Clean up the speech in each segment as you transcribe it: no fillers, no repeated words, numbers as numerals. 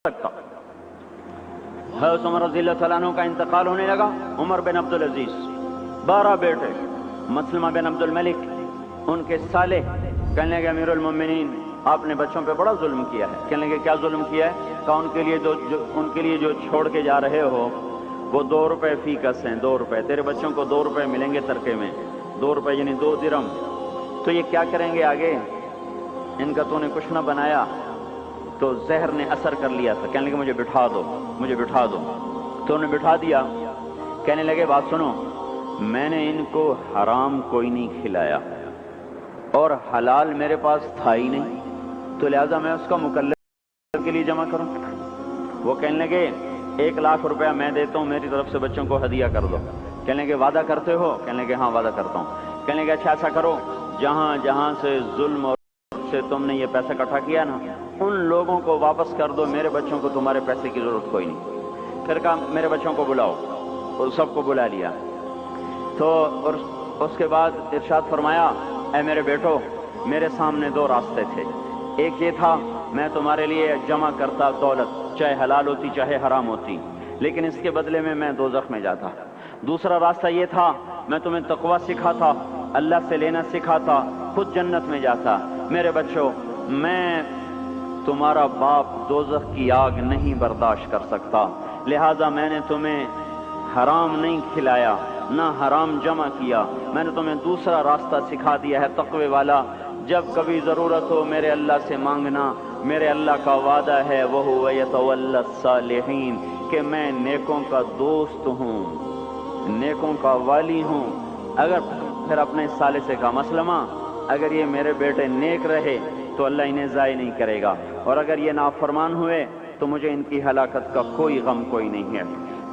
سکتا۔ حضرت عمر رضی اللہ تعالیٰ عنہ کا انتقال ہونے لگا۔ عمر بن عبدالعزیز 12 بیٹے، مسلمہ بن عبد الملک ان کے صالح کہنے لگے امیر المومنین آپ نے بچوں پہ بڑا ظلم کیا ہے۔ کہنے لگے کیا ظلم کیا ہے؟ کہا ان کے لیے جو چھوڑ کے جا رہے ہو وہ 2 روپے فی کس ہیں، 2 روپے تیرے بچوں کو 2 روپے ملیں گے ترکے میں، 2 روپے یعنی 2 درہم، تو یہ کیا کریں گے آگے؟ ان کا تو نے کچھ نہ بنایا۔ تو زہر نے اثر کر لیا تھا، کہنے لگے مجھے بٹھا دو، مجھے بٹھا دو۔ تو انہیں بٹھا دیا، کہنے لگے بات سنو، میں نے ان کو حرام کوئی نہیں کھلایا اور حلال میرے پاس تھا ہی نہیں، تو لہذا میں اس کا مکلف کے لیے جمع کروں۔ وہ کہنے لگے 1 لاکھ روپیہ میں دیتا ہوں، میری طرف سے بچوں کو ہدیہ کر دو۔ کہنے لگے وعدہ کرتے ہو؟ کہنے لگے ہاں وعدہ کرتا ہوں۔ کہنے لگے اچھا ایسا کرو، جہاں جہاں سے ظلم اور سے تم نے یہ پیسہ اکٹھا کیا نا، ان لوگوں کو واپس کر دو، میرے بچوں کو تمہارے پیسے کی ضرورت کوئی نہیں۔ پھر کہا میرے بچوں کو بلاؤ، اور سب کو بلا لیا۔ تو اس کے بعد ارشاد فرمایا اے میرے بیٹو، میرے سامنے 2 راستے تھے، ایک یہ تھا میں تمہارے لیے جمع کرتا دولت، چاہے حلال ہوتی چاہے حرام ہوتی، لیکن اس کے بدلے میں دوزخ میں جاتا۔ دوسرا راستہ یہ تھا میں تمہیں تقوی سکھاتا، اللہ سے لینا سکھاتا، خود جنت میں جاتا۔ میرے بچوں، میں تمہارا باپ دوزخ کی آگ نہیں برداشت کر سکتا، لہذا میں نے تمہیں حرام نہیں کھلایا، نہ حرام جمع کیا، میں نے تمہیں دوسرا راستہ سکھا دیا ہے تقوی والا۔ جب کبھی ضرورت ہو میرے اللہ سے مانگنا، میرے اللہ کا وعدہ ہے وَهُوَ يَتَوَلَّى الصَّالِحِينَ کہ میں نیکوں کا دوست ہوں، نیکوں کا والی ہوں۔ اگر پھر اپنے صالح سے کہا مسلمہ اگر یہ میرے بیٹے نیک رہے تو اللہ انہیں ضائع نہیں کرے گا، اور اگر یہ نافرمان ہوئے تو مجھے ان کی ہلاکت کا کوئی غم کوئی نہیں ہے۔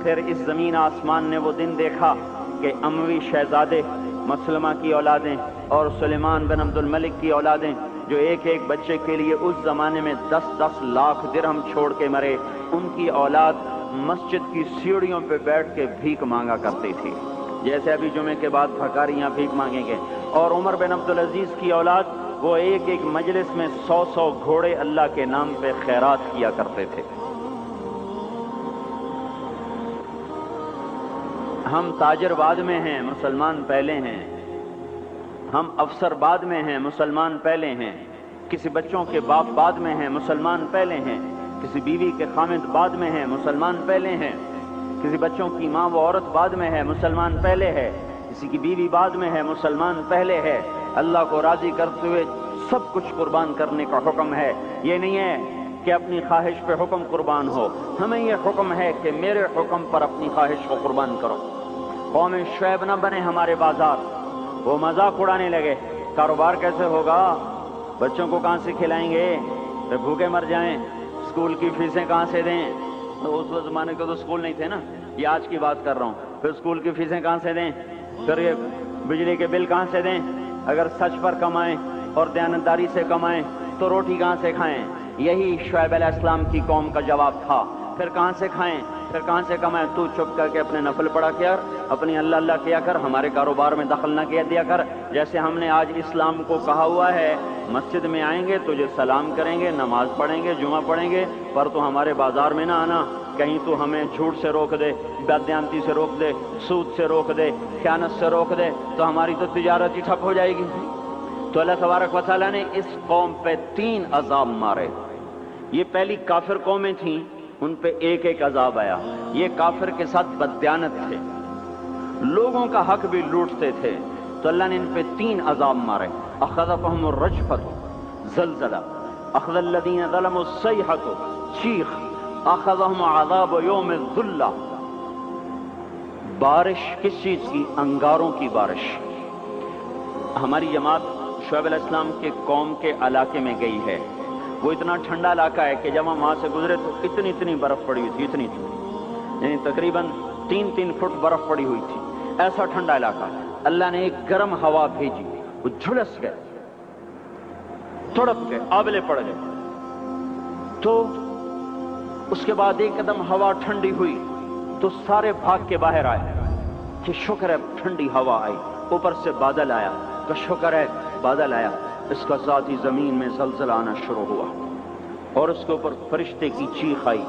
پھر اس زمین آسمان نے وہ دن دیکھا کہ اموی شہزادے مسلمہ کی اولادیں اور سلیمان بن عبد الملک کی اولادیں جو ایک ایک بچے کے لیے اس زمانے میں 10-10 لاکھ درہم چھوڑ کے مرے، ان کی اولاد مسجد کی سیڑھیوں پہ بیٹھ کے بھیک مانگا کرتی تھی، جیسے ابھی جمعے کے بعد بھکاریاں بھیک مانگیں گے۔ اور عمر بن عبدالعزیز کی اولاد وہ ایک ایک مجلس میں 100 گھوڑے اللہ کے نام پہ خیرات کیا کرتے تھے۔ ہم تاجر بعد میں ہیں، مسلمان پہلے ہیں، ہم افسر بعد میں ہیں، مسلمان پہلے ہیں، کسی بچوں کے باپ بعد میں ہیں، مسلمان پہلے ہیں، کسی بیوی کے خامد بعد میں ہیں، مسلمان پہلے ہیں، کسی بچوں کی ماں و عورت بعد میں ہے، مسلمان پہلے ہے، کسی کی بیوی بعد میں ہے، مسلمان پہلے ہے۔ اللہ کو راضی کرتے ہوئے سب کچھ قربان کرنے کا حکم ہے، یہ نہیں ہے کہ اپنی خواہش پہ حکم قربان ہو، ہمیں یہ حکم ہے کہ میرے حکم پر اپنی خواہش کو قربان کرو۔ قوم شعیب نہ بنے ہمارے بازار، وہ مذاق اڑانے لگے، کاروبار کیسے ہوگا، بچوں کو کہاں سے کھلائیں گے، پھر بھوکے مر جائیں، اسکول کی فیسیں کہاں سے دیں؟ تو اس زمانے کے تو اسکول نہیں تھے نا، یہ آج کی بات کر رہا ہوں، پھر اسکول کی فیسیں کہاں سے دیں، پھر یہ بجلی کے بل کہاں سے دیں؟ اگر سچ پر کمائیں اور دیانتداری سے کمائیں تو روٹی کہاں سے کھائیں؟ یہی شعیب علیہ السلام کی قوم کا جواب تھا۔ پھر کہاں سے کھائیں، پھر کہاں سے کمائیں؟ تو چپ کر کے اپنے نفل پڑھا کیا کر، اپنی اللہ اللہ کیا کر، ہمارے کاروبار میں دخل نہ کیا دیا کر۔ جیسے ہم نے آج اسلام کو کہا ہوا ہے مسجد میں آئیں گے تجھے سلام کریں گے، نماز پڑھیں گے، جمعہ پڑھیں گے، پر تو ہمارے بازار میں نہ آنا، کہیں تو ہمیں جھوٹ سے روک دے، بددیانتی سے روک دے، سود سے روک دے، خیانت سے روک دے، تو ہماری تو تجارت ہی ٹھپ ہو جائے گی۔ تو اللہ تبارک و تعالیٰ نے اس قوم پہ 3 عذاب مارے۔ یہ پہلی کافر قومیں تھیں، ان پہ ایک ایک عذاب آیا۔ یہ کافر کے ساتھ بددیانت تھے، لوگوں کا حق بھی لوٹتے تھے، تو اللہ نے ان پہ 3 عذاب مارے۔ اخذفہم الرجفۃ زلزلہ، اخذ الذین ظلموا الصیحۃ چیخ، اخذہم عذاب یوم الذلہ بارش، کس چیز کی؟ انگاروں کی بارش۔ ہماری جماعت شعیب علیہ السلام کے قوم کے علاقے میں گئی ہے، وہ اتنا ٹھنڈا علاقہ ہے کہ جب ہم وہاں سے گزرے تو اتنی برف پڑی ہوئی تھی، اتنی یعنی تقریباً 3 فٹ برف پڑی ہوئی تھی، ایسا ٹھنڈا علاقہ۔ اللہ نے ایک گرم ہوا بھیجی، وہ جھلس گئے، تڑپ گئے، آبلے پڑ گئے۔ تو اس کے بعد ایک قدم ہوا ٹھنڈی ہوئی تو سارے بھاگ کے باہر آئے کہ شکر ہے ٹھنڈی ہوا آئی، اوپر سے بادل آیا تو شکر ہے بادل آیا، اس کا ساتھ ہی زمین میں زلزلہ آنا شروع ہوا، اور اس کے اوپر فرشتے کی چیخ آئی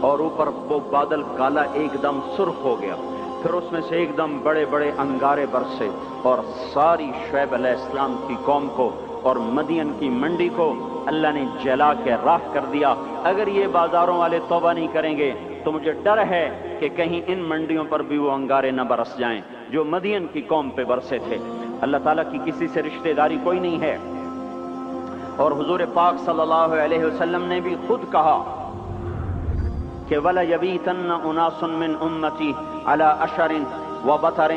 اور اوپر وہ بادل کالا ایک دم سرخ ہو گیا، پھر اس میں سے ایک دم بڑے بڑے انگارے برسے اور ساری شعیب علیہ السلام کی قوم کو اور مدین کی منڈی کو اللہ نے جلا کے راکھ کر دیا۔ اگر یہ بازاروں والے توبہ نہیں کریں گے تو مجھے ڈر ہے کہ کہیں ان منڈیوں پر بھی وہ انگارے نہ برس جائیں جو مدین کی قوم پہ برسے تھے۔ اللہ تعالیٰ کی کسی سے رشتہ داری کوئی نہیں ہے، اور حضور پاک صلی اللہ علیہ وسلم نے بھی خود کہا کہ وَلَا يَبِيتَنَّ أُنَاسٌ مِّنْ أُمَّتِي عَلَىٰ أَشَرٍ وَبَطَرٍ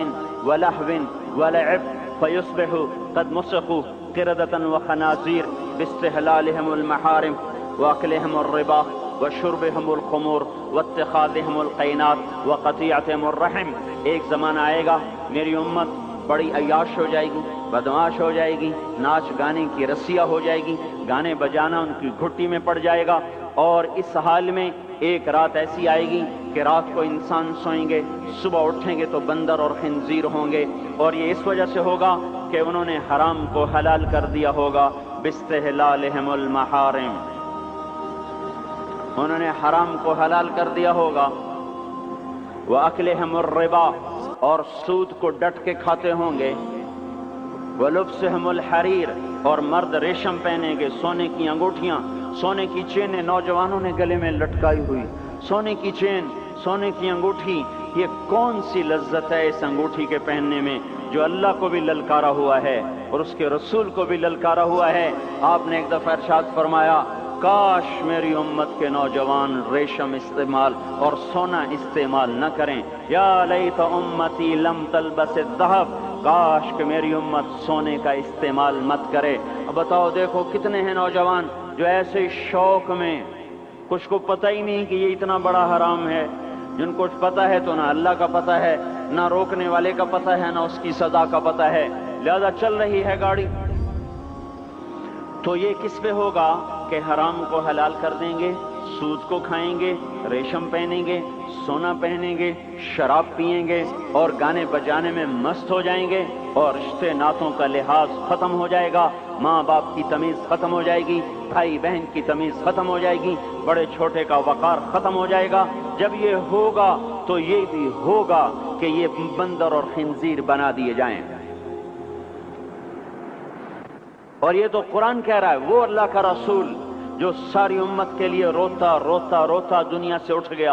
وَلَهْوٍ وَلَعِبٍ فَيُصْبِحُوا قَدْ مُسِخُوا قِرَدَةً وَخَنَازِيرَ بِاسْتِحْلَالِهِمُ الْمَحَارِمِ وَأَكْلِهِمُ الرِّبَا وَشُرْبِهِمُ الْخُمُورِ وَاتِّخَاذِهِمُ الْقَيْنَاتِ وَقَطِيعَتِهِمُ الرَّحِمِ۔ ایک زمانہ آئے گا میری امت بڑی عیاش ہو جائے گی، بدمعاش ہو جائے گی، ناچ گانے کی رسیہ ہو جائے گی، گانے بجانا ان کی گھٹی میں پڑ جائے گا، اور اس حال میں ایک رات ایسی آئے گی کہ رات کو انسان سوئیں گے، صبح اٹھیں گے تو بندر اور خنزیر ہوں گے، اور یہ اس وجہ سے ہوگا کہ انہوں نے حرام کو حلال کر دیا ہوگا، باستحلالہم المحارم، انہوں نے حرام کو حلال کر دیا ہوگا، وَأَكْلِهِمُ الرِّبَا، اور سود کو ڈٹ کے کھاتے ہوں گے، وَلُبْسِهِمُ الْحَرِيرِ، اور مرد ریشم پہنیں گے، سونے کی انگوٹھیاں، سونے کی چینیں نوجوانوں نے گلے میں لٹکائی ہوئی، سونے کی چین، سونے کی انگوٹھی، یہ کون سی لذت ہے اس انگوٹھی کے پہننے میں جو اللہ کو بھی للکارا ہوا ہے اور اس کے رسول کو بھی للکارا ہوا ہے۔ آپ نے ایک دفعہ ارشاد فرمایا کاش میری امت کے نوجوان ریشم استعمال اور سونا استعمال نہ کریں، یا لیت امتی لم تلبس الذہب، کاش کہ میری امت سونے کا استعمال مت کرے۔ اب بتاؤ دیکھو کتنے ہیں نوجوان جو ایسے شوق میں، کچھ کو پتہ ہی نہیں کہ یہ اتنا بڑا حرام ہے، جن کو پتہ ہے تو نہ اللہ کا پتہ ہے، نہ روکنے والے کا پتہ ہے، نہ اس کی سزا کا پتہ ہے، لہذا چل رہی ہے گاڑی۔ تو یہ کس پہ ہوگا کہ حرام کو حلال کر دیں گے، سود کو کھائیں گے، ریشم پہنیں گے، سونا پہنیں گے، شراب پئیں گے اور گانے بجانے میں مست ہو جائیں گے، اور رشتے ناتوں کا لحاظ ختم ہو جائے گا، ماں باپ کی تمیز ختم ہو جائے گی، بھائی بہن کی تمیز ختم ہو جائے گی، بڑے چھوٹے کا وقار ختم ہو جائے گا۔ جب یہ ہوگا تو یہ بھی ہوگا کہ یہ بندر اور خنزیر بنا دیے جائیں، اور یہ تو قرآن کہہ رہا ہے، وہ اللہ کا رسول جو ساری امت کے لیے روتا روتا روتا دنیا سے اٹھ گیا۔